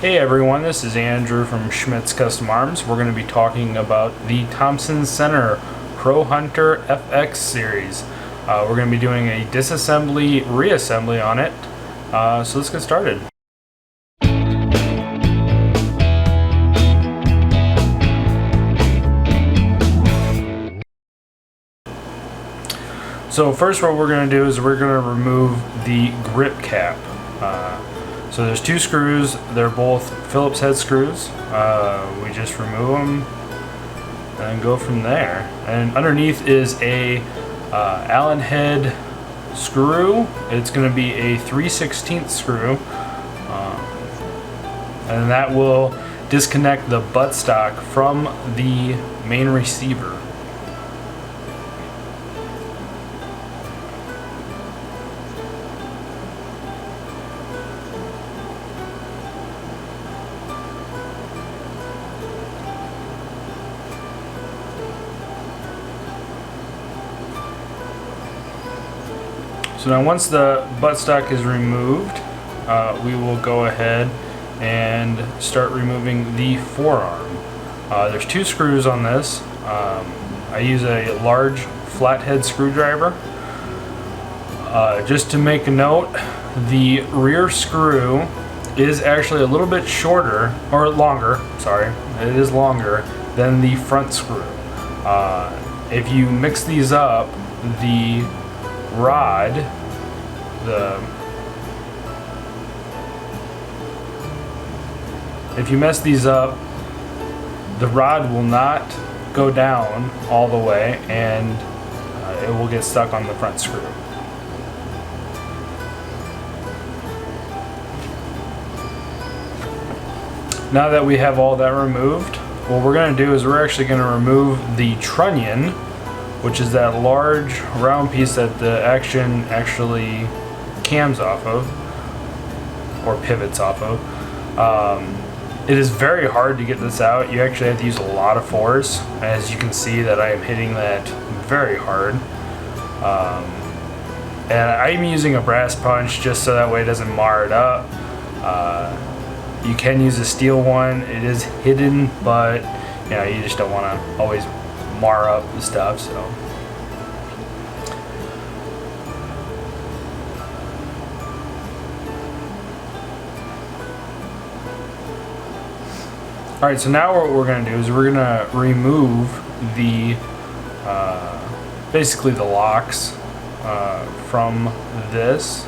Hey everyone, this is Andrew from Schmidt's Custom Arms. We're going to be talking about the Thompson Center Pro Hunter FX series. We're going to be doing a disassembly, reassembly on it. So let's get started. So first what we're going to do is we're going to remove the grip cap. So there's two screws, they're both Phillips head screws. We just remove them and go from there. And underneath is a Allen head screw. It's going to be a 3/16 screw. And that will disconnect the buttstock from the main receiver. So now once the buttstock is removed, we will go ahead and start removing the forearm. There's two screws on this. I use a large flathead screwdriver. Just to make a note, the rear screw is actually a little bit shorter, or longer, sorry, it is longer than the front screw. If you mix these up, the rod, if you mess these up, the rod will not go down all the way and it will get stuck on the front screw. Now that we have all that removed, what we're going to do is we're actually going to remove the trunnion, which is that large round piece that the action actually cams off of, or pivots off of. It is very hard to get this out. You actually have to use a lot of force. As you can see that I am hitting that very hard. And I'm using a brass punch just so that way it doesn't mar it up. You can use a steel one. It is hidden, but you know, you just don't want to always mar up the stuff. So alright, so now what we're going to do is we're going to remove the basically the locks from this,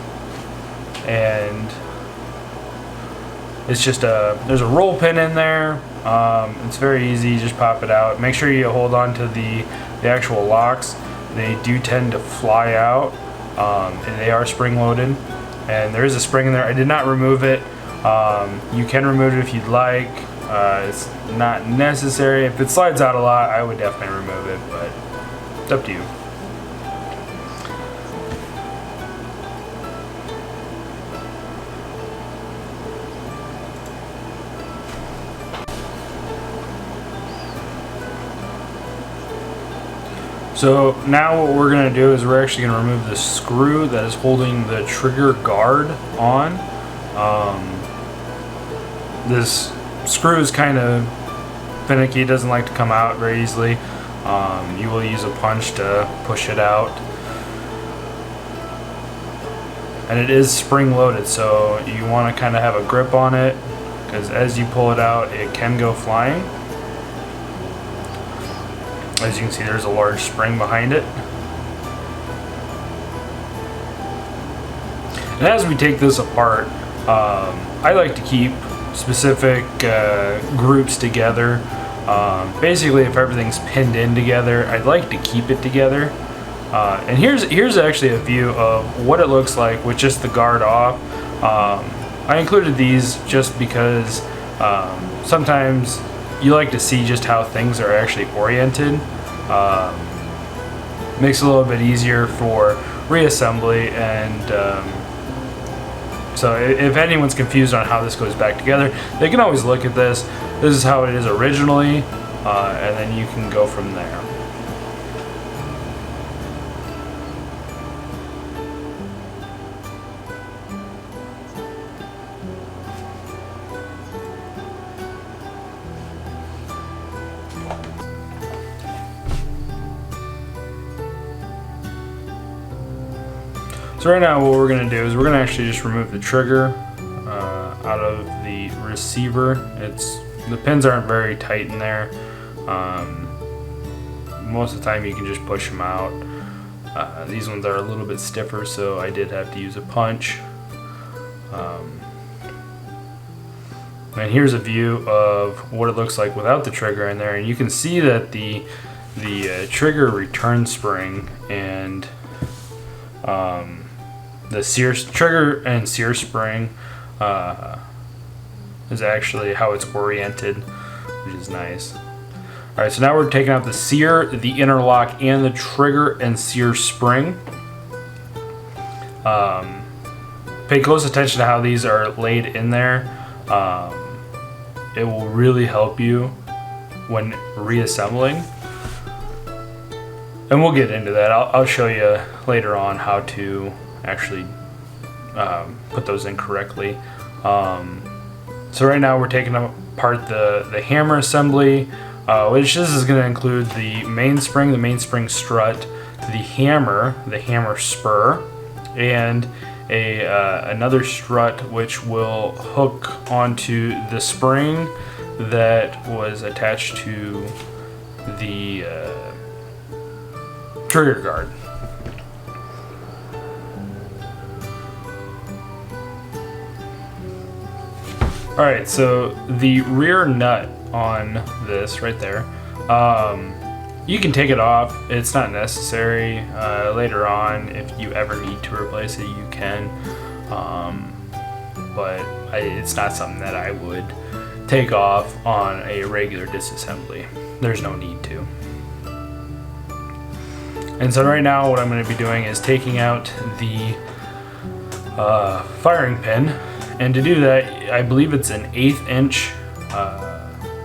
and it's just there's a roll pin in there. It's very easy, just pop it out. Make sure you hold on to the actual locks. They do tend to fly out, and they are spring loaded, and there is a spring in there. I did not remove it. You can remove it if you'd like. It's not necessary. If it slides out a lot, I would definitely remove it, but it's up to you. So now what we're going to do is we're actually going to remove the screw that is holding the trigger guard on. This screw is kind of finicky, it doesn't like to come out very easily. You will use a punch to push it out. And it is spring loaded, so you want to kind of have a grip on it, because as you pull it out, it can go flying. As you can see, there's a large spring behind it. And as we take this apart, I like to keep specific groups together. Basically, if everything's pinned in together, I'd like to keep it together. And here's actually a view of what it looks like with just the guard off. I included these just because sometimes you like to see just how things are actually oriented. Makes it a little bit easier for reassembly, and so if anyone's confused on how this goes back together, they can always look at this. This is how it is originally, and then you can go from there. So right now what we're going to do is we're going to actually just remove the trigger out of the receiver. The pins aren't very tight in there. Most of the time you can just push them out. These ones are a little bit stiffer, so I did have to use a punch. And here's a view of what it looks like without the trigger in there, and you can see that the trigger return spring and the trigger and sear spring is actually how it's oriented, which is nice. Alright, so now we're taking out the sear, the interlock, and the trigger and sear spring. Pay close attention to how these are laid in there. It will really help you when reassembling. And we'll get into that. I'll show you later on how to actually put those in correctly. So right now we're taking apart the hammer assembly, which this is going to include the main spring strut, the hammer spur, and another strut which will hook onto the spring that was attached to the trigger guard. Alright, so the rear nut on this right there, you can take it off. It's not necessary. Later on, if you ever need to replace it, you can. But it's not something that I would take off on a regular disassembly. There's no need to. And so right now what I'm going to be doing is taking out the firing pin, and to do that I believe it's an 1/8 inch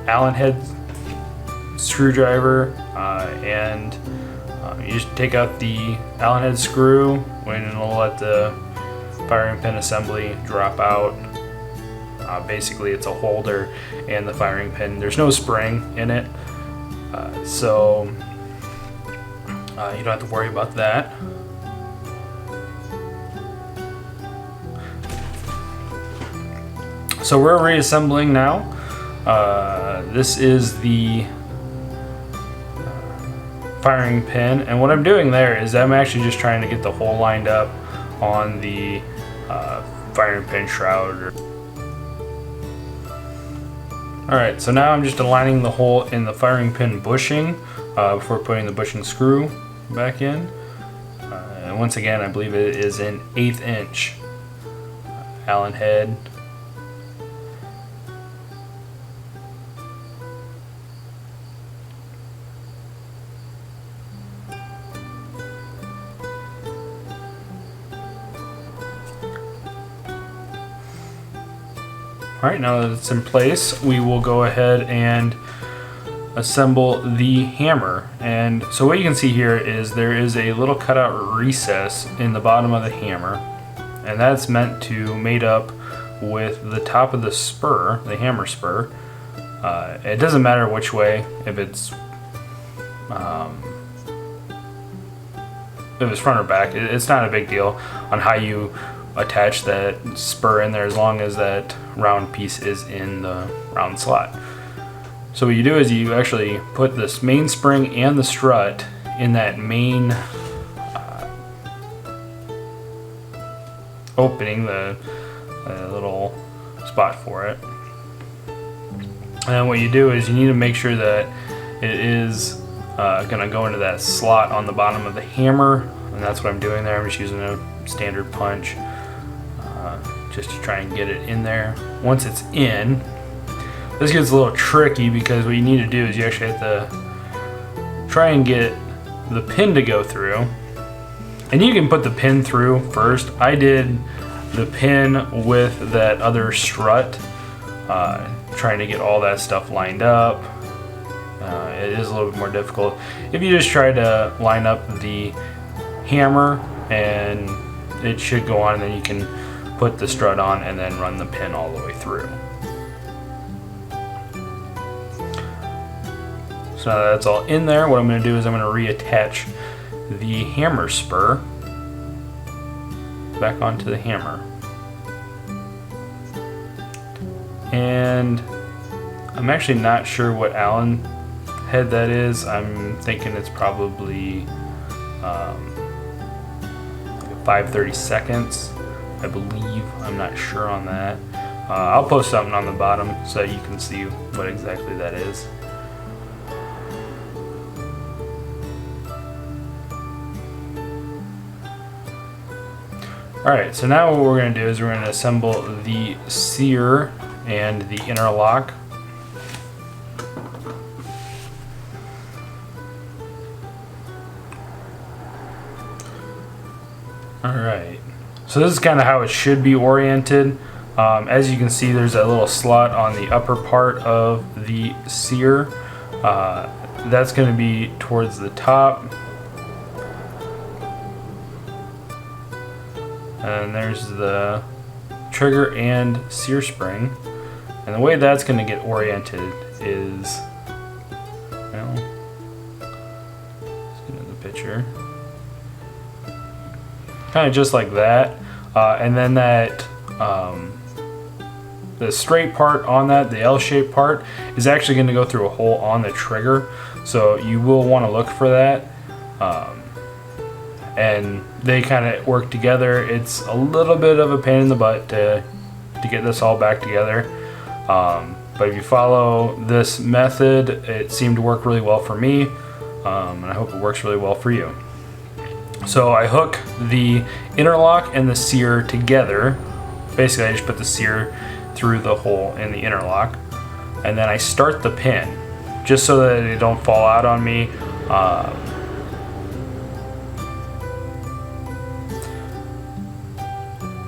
Allen head screwdriver, and you just take out the Allen head screw and it'll let the firing pin assembly drop out. Basically it's a holder and the firing pin. There's no spring in it, so you don't have to worry about that. So we're reassembling now. This is the firing pin, and what I'm doing there is I'm actually just trying to get the hole lined up on the firing pin shroud. Alright, so now I'm just aligning the hole in the firing pin bushing before putting the bushing screw back in. And once again, I believe it is an 1/8 inch Allen head. Alright, now that it's in place, we will go ahead and assemble the hammer. And so what you can see here is there is a little cutout recess in the bottom of the hammer, and that's meant to mate up with the top of the spur, the hammer spur. It doesn't matter which way, if it's front or back, it's not a big deal on how you attach that spur in there, as long as that round piece is in the round slot. So what you do is you actually put this main spring and the strut in that main opening, the little spot for it. And then what you do is you need to make sure that it is going to go into that slot on the bottom of the hammer, and that's what I'm doing there. I'm just using a standard punch just to try and get it in there. Once it's in, this gets a little tricky because what you need to do is you actually have to try and get the pin to go through. And you can put the pin through first. I did the pin with that other strut, trying to get all that stuff lined up. It is a little bit more difficult if you just try to line up the hammer, and it should go on, and then you can put the strut on and then run the pin all the way through. So now that that's all in there, what I'm going to do is I'm going to reattach the hammer spur. back onto the hammer. And I'm actually not sure what Allen head that is. I'm thinking it's probably like 5/32, I believe. I'm not sure on that. I'll post something on the bottom so that you can see what exactly that is. Alright, so now what we're going to do is we're going to assemble the sear and the interlock. Alright, so this is kind of how it should be oriented. As you can see, there's a little slot on the upper part of the sear. That's going to be towards the top. And there's the trigger and sear spring. And the way that's going to get oriented is, well, let's get in the picture. Kind of just like that. And then that, the straight part on that, the L-shaped part, is actually going to go through a hole on the trigger. So you will want to look for that. And they kind of work together. It's a little bit of a pain in the butt to get this all back together. But if you follow this method, it seemed to work really well for me. And I hope it works really well for you. So I hook the interlock and the sear together. Basically, I just put the sear through the hole in the interlock. And then I start the pin, just so that they don't fall out on me.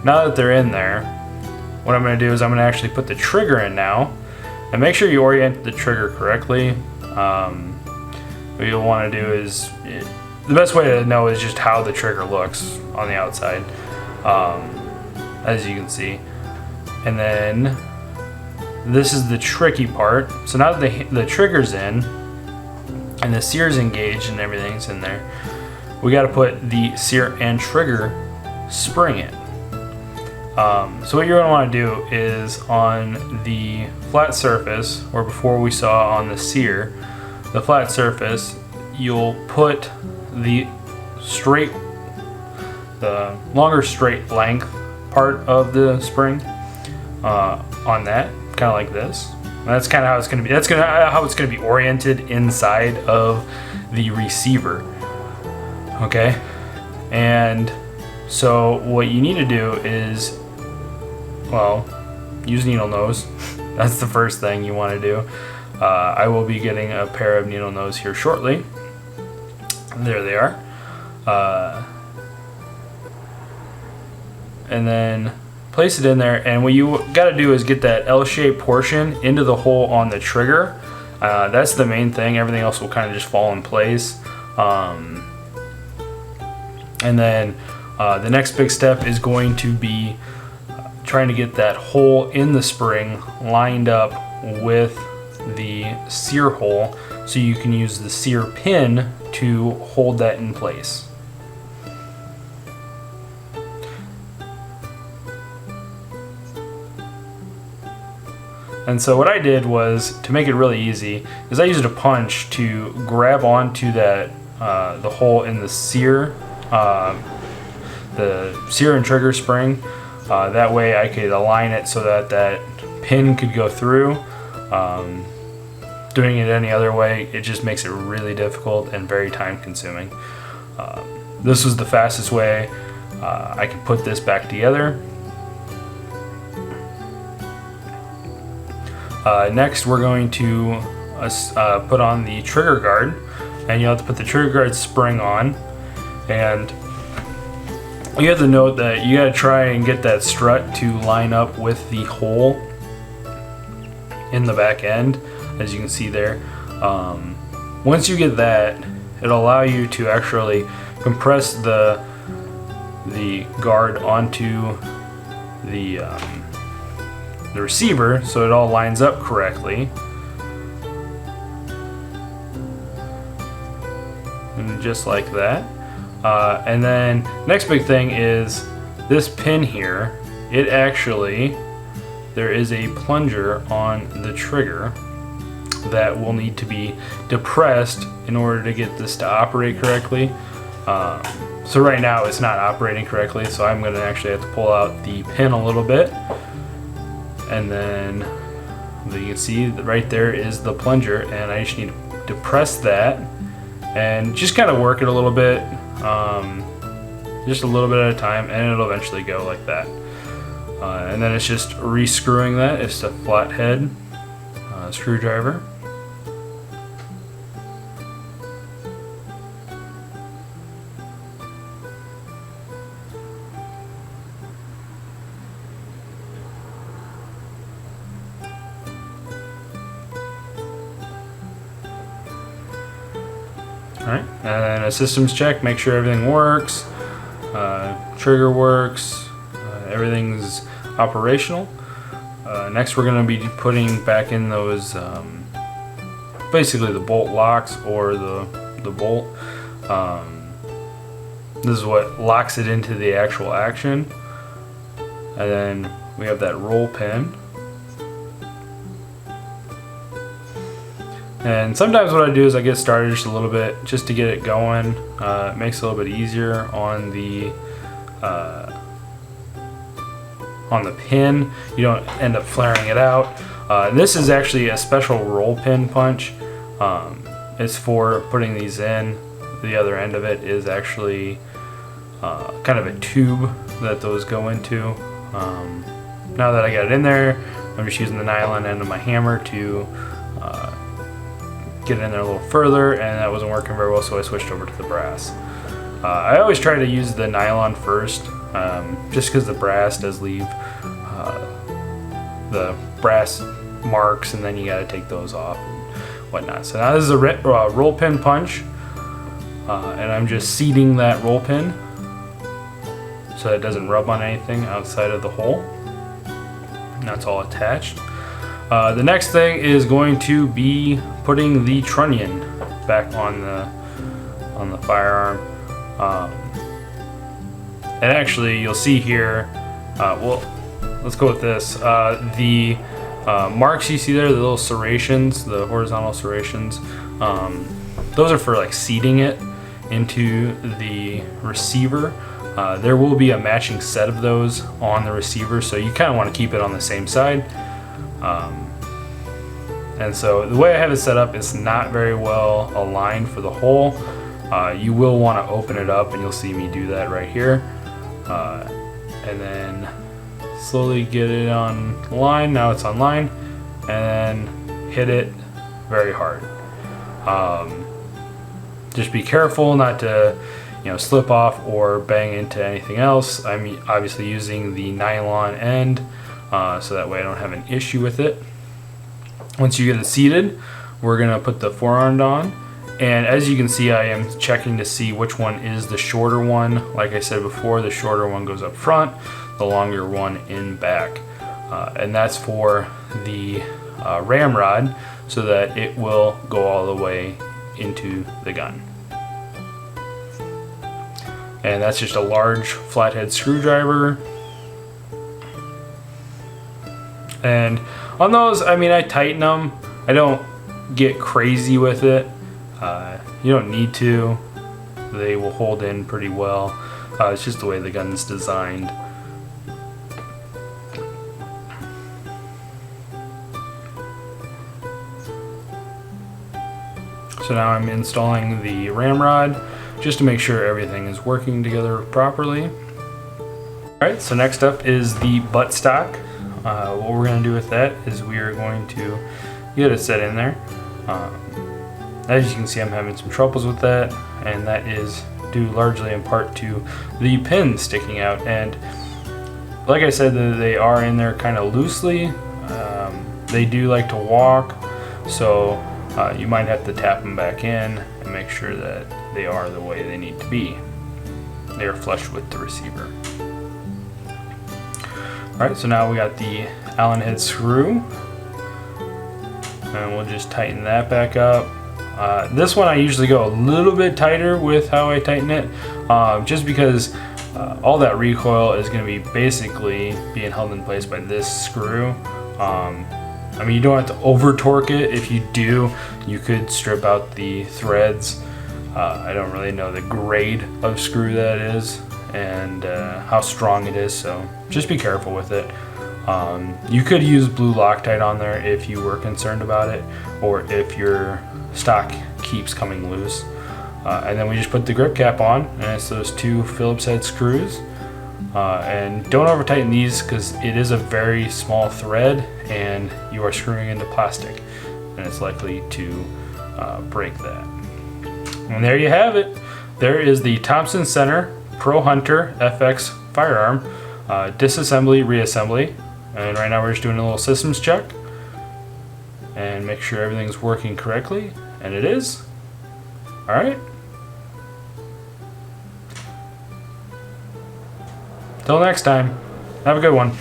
Now that they're in there, what I'm going to do is I'm going to actually put the trigger in now. And make sure you orient the trigger correctly. What you'll want to do is, the best way to know is just how the trigger looks on the outside, as you can see. And then this is the tricky part. So now that the trigger's in and the sear's engaged and everything's in there, we got to put the sear and trigger spring in. So what you're going to want to do is on the flat surface, or before we saw on the sear, the flat surface, you'll put the longer straight length part of the spring on that, kind of like this. And that's kind of how it's going to be. That's how it's going to be oriented inside of the receiver. Okay, and so what you need to do is, well, use needle nose. That's the first thing you want to do. I will be getting a pair of needle nose here shortly. There they are. And then place it in there, and what you got to do is get that L-shaped portion into the hole on the trigger. That's the main thing. Everything else will kind of just fall in place. And then the next big step is going to be trying to get that hole in the spring lined up with the sear hole, so you can use the sear pin to hold that in place. And so what I did was, to make it really easy, is I used a punch to grab onto that the hole in the sear and trigger spring. That way I could align it so that that pin could go through. Doing it any other way, it just makes it really difficult and very time consuming. This was the fastest way I could put this back together. Next we're going to put on the trigger guard, and you'll have to put the trigger guard spring on, and you have to note that you gotta try and get that strut to line up with the hole in the back end, as you can see there. Once you get that, it'll allow you to actually compress the guard onto the receiver so it all lines up correctly. And just like that. And then next big thing is this pin here, it actually, there is a plunger on the trigger that will need to be depressed in order to get this to operate correctly. So right now it's not operating correctly, so I'm going to actually have to pull out the pin a little bit, and then you can see that right there is the plunger, and I just need to depress that and just kind of work it a little bit, just a little bit at a time, and it'll eventually go like that. And then it's just re-screwing that. It's a flathead screwdriver. Alright, and then a systems check, make sure everything works, trigger works, everything's operational. Next we're going to be putting back in those, basically the bolt locks or the bolt. This is what locks it into the actual action. And then we have that roll pin. And sometimes what I do is I get started just a little bit just to get it going. It makes it a little bit easier on the pin. You don't end up flaring it out. This is actually a special roll pin punch. It's for putting these in. The other end of it is actually kind of a tube that those go into. Now that I got it in there, I'm just using the nylon end of my hammer to get it in there a little further, and that wasn't working very well, so I switched over to the brass. I always try to use the nylon first, just because the brass does leave the brass marks, and then you got to take those off and whatnot. So now this is a roll pin punch, and I'm just seating that roll pin so it doesn't rub on anything outside of the hole. And that's all attached. The next thing is going to be putting the trunnion back on the firearm. And actually, you'll see here. Well, let's go with this. The marks you see there, the little serrations, the horizontal serrations, those are for like seating it into the receiver. There will be a matching set of those on the receiver, so you kind of want to keep it on the same side. And so the way I have it set up, it's not very well aligned for the hole. You will want to open it up, and you'll see me do that right here. And then slowly get it on line. Now it's on line, and then hit it very hard. Just be careful not to slip off or bang into anything else. I'm obviously using the nylon end, so that way I don't have an issue with it. Once you get it seated, we're gonna put the forearm on, and as you can see, I am checking to see which one is the shorter one. Like I said before, the shorter one goes up front, the longer one in back, and that's for the ramrod, so that it will go all the way into the gun. And that's just a large flathead screwdriver. And on those, I mean, I tighten them. I don't get crazy with it. You don't need to. They will hold in pretty well. It's just the way the gun's designed. So now I'm installing the ramrod just to make sure everything is working together properly. Alright, so next up is the buttstock. What we're going to do with that is we are going to get it set in there. As you can see, I'm having some troubles with that, and that is due largely in part to the pins sticking out. And like I said, they are in there kind of loosely. They do like to walk, so you might have to tap them back in and make sure that they are the way they need to be. They are flush with the receiver. Alright, so now we got the Allen head screw, and we'll just tighten that back up. This one I usually go a little bit tighter with how I tighten it, just because all that recoil is going to be basically being held in place by this screw. I mean, you don't have to over torque it. If you do, you could strip out the threads. I don't really know the grade of screw that is and how strong it is, so just be careful with it. You could use blue Loctite on there if you were concerned about it, or if your stock keeps coming loose. And then we just put the grip cap on, and it's those two Phillips head screws. And don't over tighten these because it is a very small thread and you are screwing into plastic, and it's likely to break that. And there you have it. There is the Thompson Center Pro Hunter FX firearm, disassembly, reassembly. And right now we're just doing a little systems check and make sure everything's working correctly, and it is. All right. Till next time, have a good one.